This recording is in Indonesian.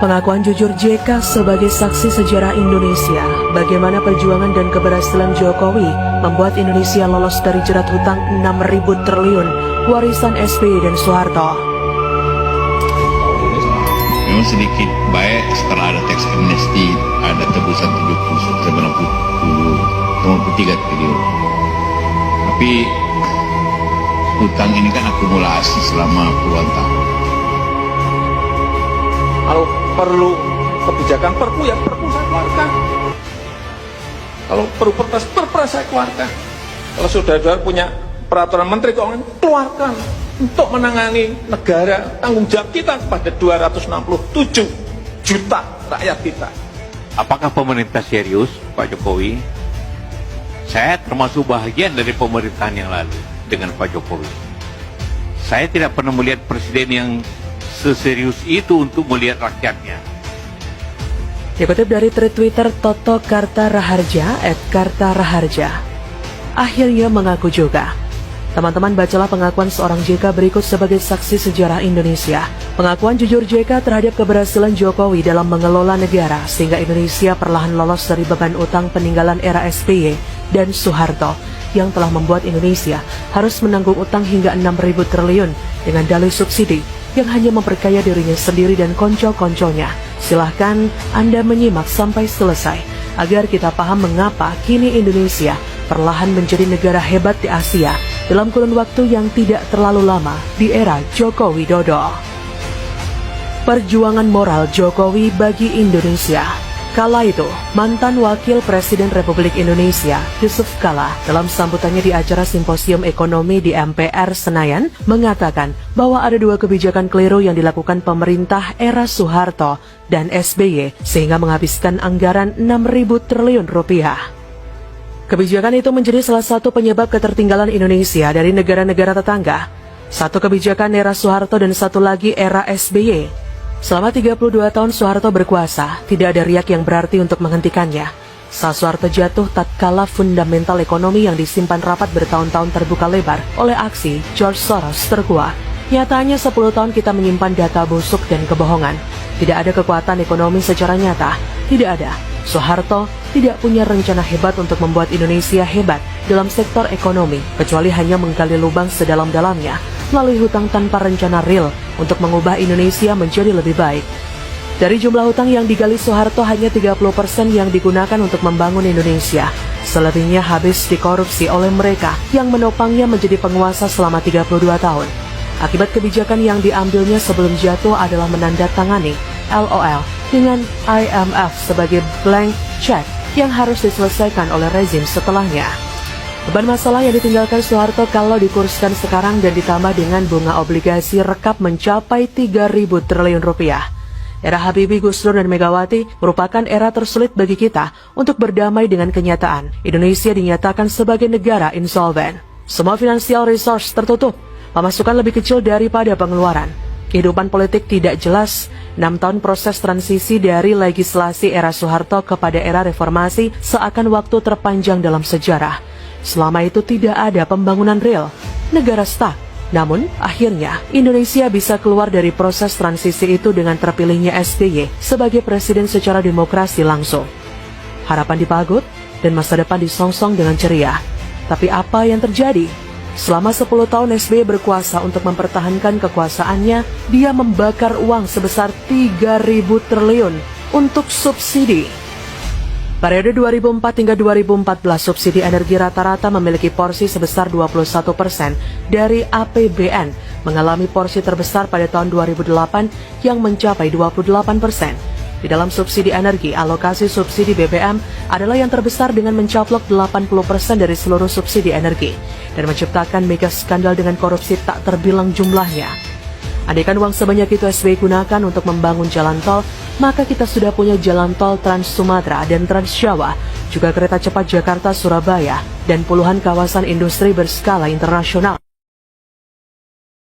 Pengakuan jujur JK sebagai saksi sejarah Indonesia, bagaimana perjuangan dan keberhasilan Jokowi membuat Indonesia lolos dari jerat hutang 6.000 triliun warisan SBY dan Soeharto. Memang sedikit baik setelah ada teks amnesti, ada tebusan 93 triliun. Tapi hutang ini kan akumulasi selama puluhan tahun. Kalau perlu kebijakan perpu, ya perpu saya keluarkan. Kalau perlu perpres saya keluarkan. Kalau saudara-saudara punya peraturan menteri keuangan, keluarkan untuk menangani negara, tanggung jawab kita kepada 267 juta rakyat kita. Apakah pemerintah serius, Pak Jokowi? Saya termasuk bahagian dari pemerintahan yang lalu dengan Pak Jokowi. Saya tidak pernah melihat presiden yang seserius itu untuk melihat rakyatnya. Dikutip dari tweet Twitter Toto Kartaraharja @Kartaraharja, akhirnya mengaku juga. Teman-teman, bacalah pengakuan seorang JK berikut sebagai saksi sejarah Indonesia. Pengakuan jujur JK terhadap keberhasilan Jokowi dalam mengelola negara sehingga Indonesia perlahan lolos dari beban utang peninggalan era SBY dan Soeharto yang telah membuat Indonesia harus menanggung utang hingga 6.000 triliun dengan dalih subsidi yang hanya memperkaya dirinya sendiri dan konco-konconya. Silahkan Anda menyimak sampai selesai agar kita paham mengapa kini Indonesia perlahan menjadi negara hebat di Asia dalam kurun waktu yang tidak terlalu lama di era Joko Widodo. Perjuangan moral Jokowi bagi Indonesia. Kala itu, mantan Wakil Presiden Republik Indonesia, Yusuf Kala, dalam sambutannya di acara Simposium Ekonomi di MPR Senayan, mengatakan bahwa ada dua kebijakan keliru yang dilakukan pemerintah era Soeharto dan SBY, sehingga menghabiskan anggaran 6.000 triliun rupiah. Kebijakan itu menjadi salah satu penyebab ketertinggalan Indonesia dari negara-negara tetangga. Satu kebijakan era Soeharto dan satu lagi era SBY. Selama 32 tahun Soeharto berkuasa, tidak ada riak yang berarti untuk menghentikannya. Saat Soeharto jatuh, tatkala fundamental ekonomi yang disimpan rapat bertahun-tahun terbuka lebar oleh aksi George Soros terkuat. Nyatanya 10 tahun kita menyimpan data busuk dan kebohongan. Tidak ada kekuatan ekonomi secara nyata, tidak ada. Soeharto tidak punya rencana hebat untuk membuat Indonesia hebat dalam sektor ekonomi, kecuali hanya menggali lubang sedalam-dalamnya melalui hutang tanpa rencana real untuk mengubah Indonesia menjadi lebih baik. Dari jumlah hutang yang digali Soeharto, hanya 30% yang digunakan untuk membangun Indonesia. Selebihnya habis dikorupsi oleh mereka yang menopangnya menjadi penguasa selama 32 tahun. Akibat kebijakan yang diambilnya sebelum jatuh adalah menandatangani LOL dengan IMF sebagai blank check yang harus diselesaikan oleh rezim setelahnya. Beban masalah yang ditinggalkan Soeharto kalau dikurskan sekarang dan ditambah dengan bunga obligasi rekap mencapai 3.000 triliun rupiah. Era Habibie, Gus Dur, dan Megawati merupakan era tersulit bagi kita untuk berdamai dengan kenyataan. Indonesia dinyatakan sebagai negara insolven. Semua financial resource tertutup, pemasukan lebih kecil daripada pengeluaran. Kehidupan politik tidak jelas. 6 tahun proses transisi dari legislasi era Soeharto kepada era reformasi seakan waktu terpanjang dalam sejarah. Selama itu tidak ada pembangunan real, negara stuck. Namun, akhirnya Indonesia bisa keluar dari proses transisi itu dengan terpilihnya SBY sebagai presiden secara demokrasi langsung. Harapan dipagut dan masa depan disongsong dengan ceria. Tapi apa yang terjadi? Selama 10 tahun SBY berkuasa untuk mempertahankan kekuasaannya, dia membakar uang sebesar 3.000 triliun untuk subsidi. Periode 2004 hingga 2014, subsidi energi rata-rata memiliki porsi sebesar 21% dari APBN, mengalami porsi terbesar pada tahun 2008 yang mencapai 28%. Di dalam subsidi energi, alokasi subsidi BBM adalah yang terbesar dengan mencaplok 80% dari seluruh subsidi energi dan menciptakan mega skandal dengan korupsi tak terbilang jumlahnya. Andaikan uang sebanyak itu SBY gunakan untuk membangun jalan tol, maka kita sudah punya jalan tol Trans Sumatera dan Trans Jawa, juga kereta cepat Jakarta-Surabaya, dan puluhan kawasan industri berskala internasional.